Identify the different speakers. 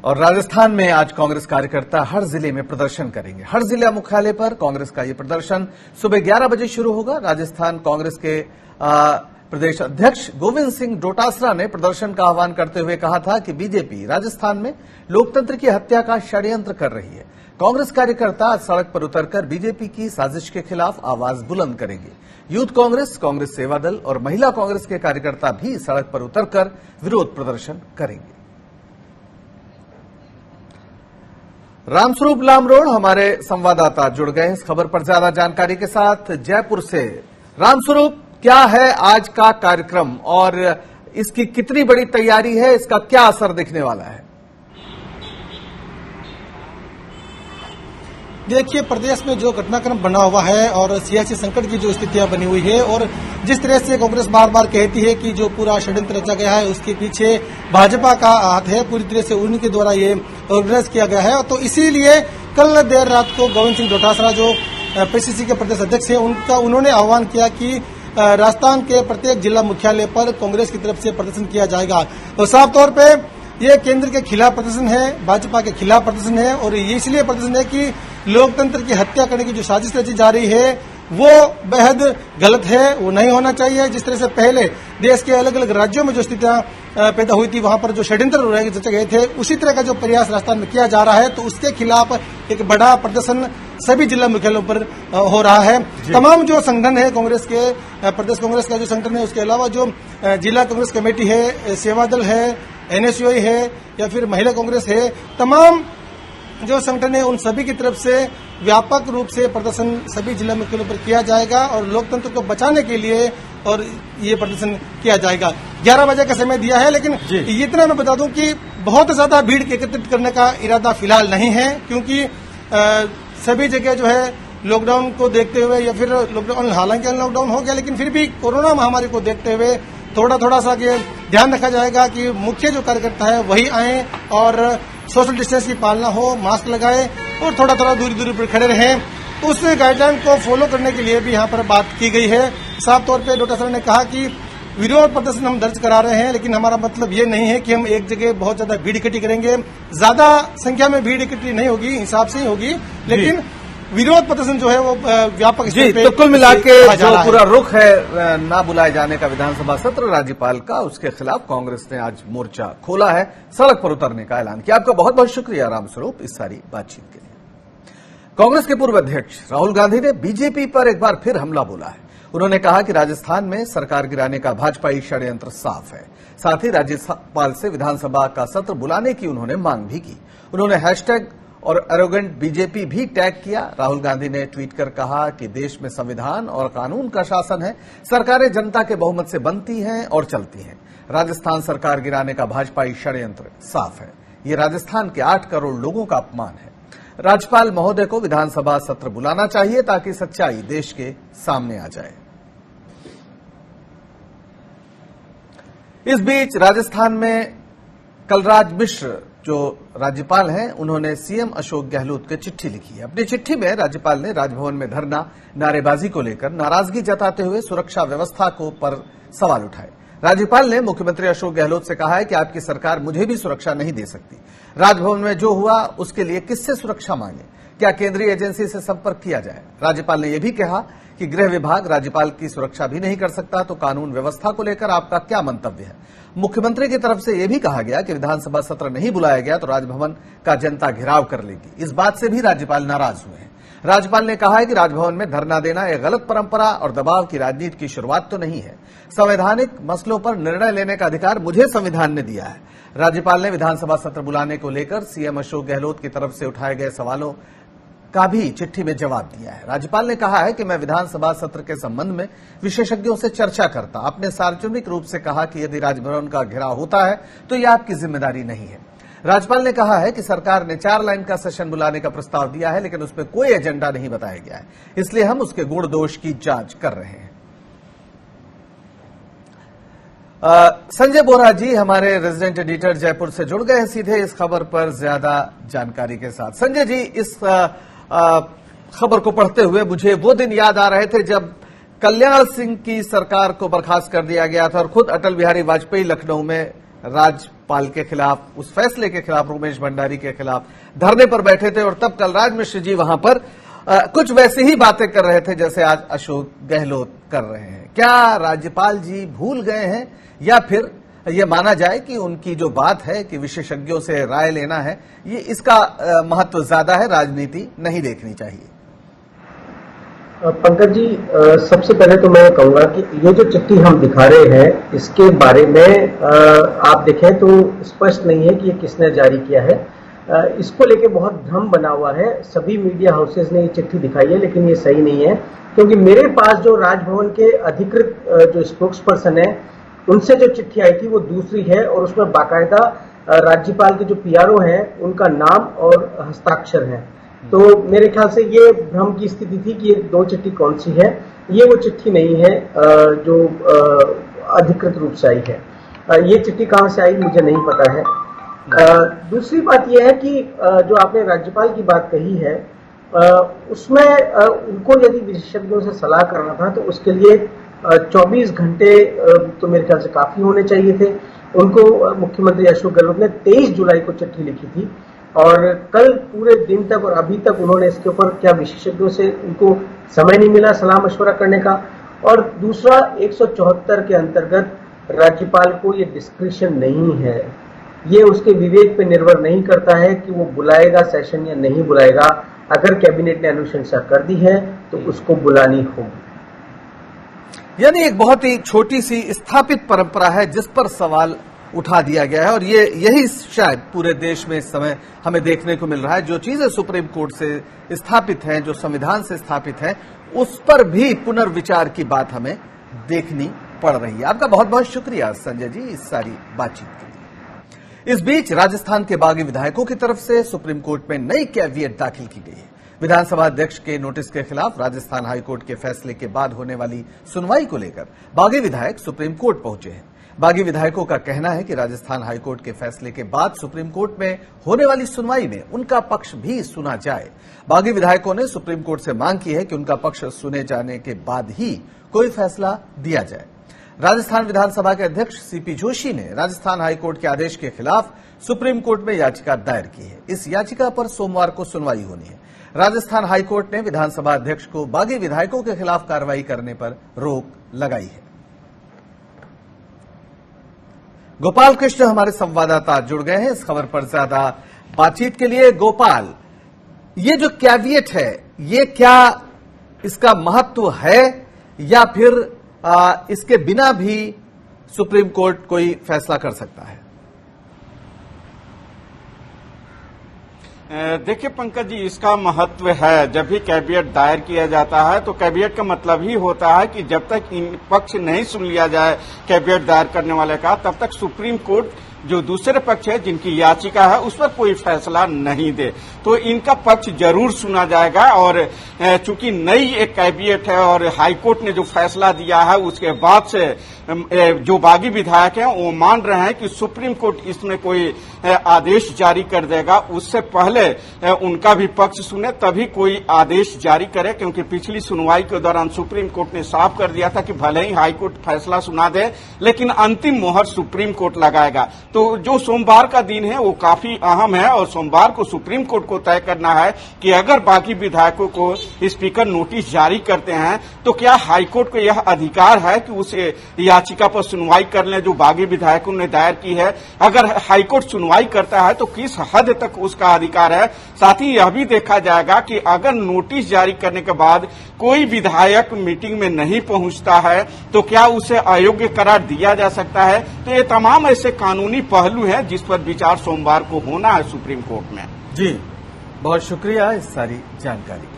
Speaker 1: और राजस्थान में आज कांग्रेस कार्यकर्ता हर जिले में प्रदर्शन करेंगे। हर जिला मुख्यालय पर कांग्रेस का ये प्रदर्शन सुबह 11 बजे शुरू होगा। राजस्थान कांग्रेस के प्रदेश अध्यक्ष गोविंद सिंह डोटासरा ने प्रदर्शन का आह्वान करते हुए कहा था कि बीजेपी राजस्थान में लोकतंत्र की हत्या का षड्यंत्र कर रही है। कांग्रेस कार्यकर्ता आज सड़क पर उतरकर बीजेपी की साजिश के खिलाफ आवाज बुलंद करेंगे। यूथ कांग्रेस, कांग्रेस सेवा दल और महिला कांग्रेस के कार्यकर्ता भी सड़क पर उतरकर विरोध प्रदर्शन करेंगे। रामस्वरूप लामरोड हमारे संवाददाता जुड़ गए इस खबर पर ज्यादा जानकारी के साथ जयपुर से। रामस्वरूप, क्या है आज का कार्यक्रम और इसकी कितनी बड़ी तैयारी है, इसका क्या असर दिखने वाला है?
Speaker 2: देखिए, प्रदेश में जो घटनाक्रम बना हुआ है और सियासी संकट की जो स्थितियां बनी हुई है और जिस तरह से कांग्रेस बार बार कहती है कि जो पूरा षड्यंत्र रचा गया है उसके पीछे भाजपा का हाथ है, पूरी तरह से उनके द्वारा ये ऑर्गेनाइज किया गया है। तो इसीलिए कल देर रात को गोविंद सिंह डोटासरा जो पीसीसी के प्रदेश अध्यक्ष है उन्होंने आह्वान किया कि राजस्थान के प्रत्येक जिला मुख्यालय पर कांग्रेस की तरफ से प्रदर्शन किया जाएगा। और साफ तौर पे ये केंद्र के खिलाफ प्रदर्शन है, भाजपा के खिलाफ प्रदर्शन है और ये इसलिए प्रदर्शन है कि लोकतंत्र की हत्या करने की जो साजिश रची जा रही है वो बेहद गलत है, वो नहीं होना चाहिए। जिस तरह से पहले देश के अलग अलग राज्यों में जो स्थितियां पैदा हुई थी, वहां पर जो षड्यंत्र रचे गए थे, उसी तरह का जो प्रयास राजस्थान में किया जा रहा है, तो उसके खिलाफ एक बड़ा प्रदर्शन सभी जिला मुख्यालयों पर हो रहा है। तमाम जो संगठन है कांग्रेस के, प्रदेश कांग्रेस का जो संगठन है, उसके अलावा जो जिला कांग्रेस कमेटी है, सेवा दल है, एनएसयूआई है या फिर महिला कांग्रेस है, तमाम जो संगठन है उन सभी की तरफ से व्यापक रूप से प्रदर्शन सभी जिला मुख्यालयों पर किया जाएगा और लोकतंत्र को बचाने के लिए और ये प्रदर्शन किया जाएगा। 11 बजे का समय दिया है, लेकिन इतना मैं बता दूं कि बहुत ज्यादा भीड़ एकत्रित करने का इरादा फिलहाल नहीं है, क्योंकि सभी जगह जो है लॉकडाउन को देखते हुए या फिर लॉकडाउन, हालांकि लॉकडाउन हो गया लेकिन फिर भी कोरोना महामारी को देखते हुए थोड़ा सा ये ध्यान रखा जाएगा कि मुख्य जो कार्यकर्ता है वही आए और सोशल डिस्टेंस की पालना हो, मास्क लगाए और थोड़ा दूरी पर खड़े रहें। उस गाइडलाइन को फॉलो करने के लिए भी यहाँ पर बात की गई है। साफ तौर पे डोटासरा ने कहा कि विरोध प्रदर्शन हम दर्ज करा रहे हैं, लेकिन हमारा मतलब ये नहीं है कि हम एक जगह बहुत ज्यादा भीड़ इकट्ठी करेंगे। ज्यादा संख्या में भीड़ इकट्ठी नहीं होगी, हिसाब से ही होगी, लेकिन विरोध प्रदर्शन जो है वो व्यापक स्तर पे।
Speaker 1: तो कुल मिला के जो पूरा रुख है ना बुलाए जाने का विधानसभा सत्र राज्यपाल का, उसके खिलाफ कांग्रेस ने आज मोर्चा खोला है, सड़क पर उतरने का ऐलान किया। आपका बहुत बहुत शुक्रिया रामस्वरूप इस सारी बातचीत के लिए। कांग्रेस के पूर्व अध्यक्ष राहुल गांधी ने बीजेपी पर एक बार फिर हमला बोला है। उन्होंने कहा कि राजस्थान में सरकार गिराने का भाजपाई षड्यंत्र साफ है। साथ ही राज्यपाल से विधानसभा का सत्र बुलाने की उन्होंने मांग भी की। उन्होंने हैशटैग और एरोगेंट बीजेपी भी टैग किया। राहुल गांधी ने ट्वीट कर कहा कि देश में संविधान और कानून का शासन है, सरकारें जनता के बहुमत से बनती हैं और चलती हैं। राजस्थान सरकार गिराने का भाजपाई षड्यंत्र साफ है। ये राजस्थान के 8 करोड़ लोगों का अपमान है। राज्यपाल महोदय को विधानसभा सत्र बुलाना चाहिए ताकि सच्चाई देश के सामने आ जाए। इस बीच राजस्थान में कलराज मिश्र जो राज्यपाल हैं, उन्होंने सीएम अशोक गहलोत को चिट्ठी लिखी है। अपनी चिट्ठी में राज्यपाल ने राजभवन में धरना, नारेबाजी को लेकर नाराजगी जताते हुए सुरक्षा व्यवस्था को पर सवाल उठाए। राज्यपाल ने मुख्यमंत्री अशोक गहलोत से कहा है कि आपकी सरकार मुझे भी सुरक्षा नहीं दे सकती। राजभवन में जो हुआ उसके लिए किससे सुरक्षा मांगे? क्या केंद्रीय एजेंसी से संपर्क किया जाए? राज्यपाल ने यह भी कहा कि गृह विभाग राज्यपाल की सुरक्षा भी नहीं कर सकता, तो कानून व्यवस्था को लेकर आपका क्या मंतव्य है? मुख्यमंत्री की तरफ से यह भी कहा गया कि विधानसभा सत्र नहीं बुलाया गया तो राजभवन का जनता घेराव कर लेगी। इस बात से भी राज्यपाल नाराज हुए हैं। राज्यपाल ने कहा है कि राजभवन में धरना देना एक गलत परंपरा और दबाव की राजनीति की शुरुआत तो नहीं है। संवैधानिक मसलों पर निर्णय लेने का अधिकार मुझे संविधान ने दिया है। राज्यपाल ने विधानसभा सत्र बुलाने को लेकर सीएम अशोक गहलोत की तरफ से उठाए गए सवालों का भी चिट्ठी में जवाब दिया है। राज्यपाल ने कहा है कि मैं विधानसभा सत्र के संबंध में विशेषज्ञों से चर्चा करता। आपने सार्वजनिक रूप से कहा कि यदि राजभवन का घेराव होता है तो यह आपकी जिम्मेदारी नहीं है। राज्यपाल ने कहा है कि सरकार ने 4 लाइन का सेशन बुलाने का प्रस्ताव दिया है, लेकिन उसमें कोई एजेंडा नहीं बताया गया है, इसलिए हम उसके गुण दोष की जांच कर रहे हैं। संजय बोरा जी हमारे रेजिडेंट एडिटर जयपुर से जुड़ गए हैं सीधे इस खबर पर ज्यादा जानकारी के साथ। संजय जी, इस खबर को पढ़ते हुए मुझे वो दिन याद आ रहे थे जब कल्याण सिंह की सरकार को बर्खास्त कर दिया गया था और खुद अटल बिहारी वाजपेयी लखनऊ में राज्यपाल के खिलाफ, उस फैसले के खिलाफ, उमेश भंडारी के खिलाफ धरने पर बैठे थे और तब कलराज मिश्र जी वहां पर कुछ वैसी ही बातें कर रहे थे जैसे आज अशोक गहलोत कर रहे हैं। क्या राज्यपाल जी भूल गए हैं या फिर ये माना जाए कि उनकी जो बात है कि विशेषज्ञों से राय लेना है, ये इसका महत्व ज्यादा है, राजनीति नहीं देखनी चाहिए?
Speaker 3: पंकज जी, सबसे पहले तो मैं कहूंगा कि ये जो चिट्ठी हम दिखा रहे हैं इसके बारे में आप देखें तो स्पष्ट नहीं है कि ये किसने जारी किया है। इसको लेके बहुत भ्रम बना हुआ है। सभी मीडिया हाउसेज ने ये चिट्ठी दिखाई है, लेकिन ये सही नहीं है, क्योंकि मेरे पास जो राजभवन के अधिकृत जो स्पोक्स पर्सन है उनसे जो चिट्ठी आई थी वो दूसरी है और उसमें बाकायदा राज्यपाल के जो पीआरओ हैं उनका नाम और हस्ताक्षर है। तो मेरे ख्याल से ये भ्रम की स्थिति थी कि ये दो चिट्ठी कौन सी है। ये वो चिट्ठी नहीं है जो अधिकृत रूप से आई है। ये चिट्ठी कहां से आई मुझे नहीं पता है। दूसरी बात यह है कि जो आपने राज्यपाल की बात कही है उसमें उनको यदि विशेषज्ञों से सलाह करना था तो उसके लिए 24 घंटे तो मेरे ख्याल से काफी होने चाहिए थे। उनको मुख्यमंत्री अशोक गहलोत ने 23 जुलाई को चिट्ठी लिखी थी और कल पूरे दिन तक और अभी तक उन्होंने इसके ऊपर क्या विशेषज्ञों से उनको समय नहीं मिला सलाह मशवरा करने का। और दूसरा 174 के अंतर्गत राज्यपाल को ये डिस्क्रिशन नहीं है, ये उसके विवेक पे निर्भर नहीं करता है कि वो बुलाएगा सेशन या नहीं बुलाएगा। अगर कैबिनेट ने अनुशंसा कर दी है तो उसको बुलानी होगी।
Speaker 1: यानी एक बहुत ही छोटी सी स्थापित परंपरा है जिस पर सवाल उठा दिया गया है और ये यही शायद पूरे देश में इस समय हमें देखने को मिल रहा है। जो चीजें सुप्रीम कोर्ट से स्थापित हैं, जो संविधान से स्थापित हैं, उस पर भी पुनर्विचार की बात हमें देखनी पड़ रही है। आपका बहुत बहुत शुक्रिया संजय जी इस सारी बातचीत के लिए। इस बीच राजस्थान के बागी विधायकों की तरफ से सुप्रीम कोर्ट में नई कैविएट दाखिल की गई है। विधानसभा अध्यक्ष के नोटिस के खिलाफ राजस्थान हाईकोर्ट के फैसले के बाद होने वाली सुनवाई को लेकर बागी विधायक सुप्रीम कोर्ट पहुंचे हैं। बागी विधायकों का कहना है कि राजस्थान हाईकोर्ट के फैसले के बाद सुप्रीम कोर्ट में होने वाली सुनवाई में उनका पक्ष भी सुना जाए। बागी विधायकों ने सुप्रीम कोर्ट से मांग की है कि उनका पक्ष सुने जाने के बाद ही कोई फैसला दिया जाए। राजस्थान विधानसभा के अध्यक्ष सीपी जोशी ने राजस्थान हाईकोर्ट के आदेश के खिलाफ सुप्रीम कोर्ट में याचिका दायर की है। इस याचिका पर सोमवार को सुनवाई होनी है। राजस्थान हाईकोर्ट ने विधानसभा अध्यक्ष को बागी विधायकों के खिलाफ कार्रवाई करने पर रोक लगाई है। गोपाल कृष्ण हमारे संवाददाता जुड़ गए हैं इस खबर पर ज्यादा बातचीत के लिए। गोपाल, ये जो कैविएट है ये क्या इसका महत्व है या फिर इसके बिना भी सुप्रीम कोर्ट कोई फैसला कर सकता है?
Speaker 4: देखिए पंकज जी, इसका महत्व है। जब भी कैविएट दायर किया जाता है तो कैविएट का मतलब ही होता है कि जब तक इन पक्ष नहीं सुन लिया जाए कैविएट दायर करने वाले का, तब तक सुप्रीम कोर्ट जो दूसरे पक्ष है जिनकी याचिका है उस पर कोई फैसला नहीं दे। तो इनका पक्ष जरूर सुना जाएगा। और चूंकि नई एक कैबिनेट है और हाईकोर्ट ने जो फैसला दिया है उसके बाद से जो बागी विधायक हैं वो मान रहे हैं कि सुप्रीम कोर्ट इसमें कोई आदेश जारी कर देगा, उससे पहले उनका भी पक्ष सुने तभी कोई आदेश जारी करे। क्योंकि पिछली सुनवाई के दौरान सुप्रीम कोर्ट ने साफ कर दिया था कि भले ही हाईकोर्ट फैसला सुना दे लेकिन अंतिम मोहर सुप्रीम कोर्ट लगाएगा। तो जो सोमवार का दिन है वो काफी अहम है और सोमवार को सुप्रीम कोर्ट को तय करना है कि अगर बागी विधायकों को स्पीकर नोटिस जारी करते हैं तो क्या हाईकोर्ट को यह अधिकार है कि उसे याचिका पर सुनवाई कर लें जो बागी विधायकों ने दायर की है। अगर हाईकोर्ट सुनवाई करता है तो किस हद तक उसका अधिकार है। साथ ही यह भी देखा जाएगा कि अगर नोटिस जारी करने के बाद कोई विधायक मीटिंग में नहीं पहुंचता है तो क्या उसे अयोग्य करार दिया जा सकता है। तो ये तमाम ऐसे कानूनी पहलू हैं जिस पर विचार सोमवार को होना है सुप्रीम कोर्ट में।
Speaker 1: जी, बहुत शुक्रिया इस सारी जानकारी।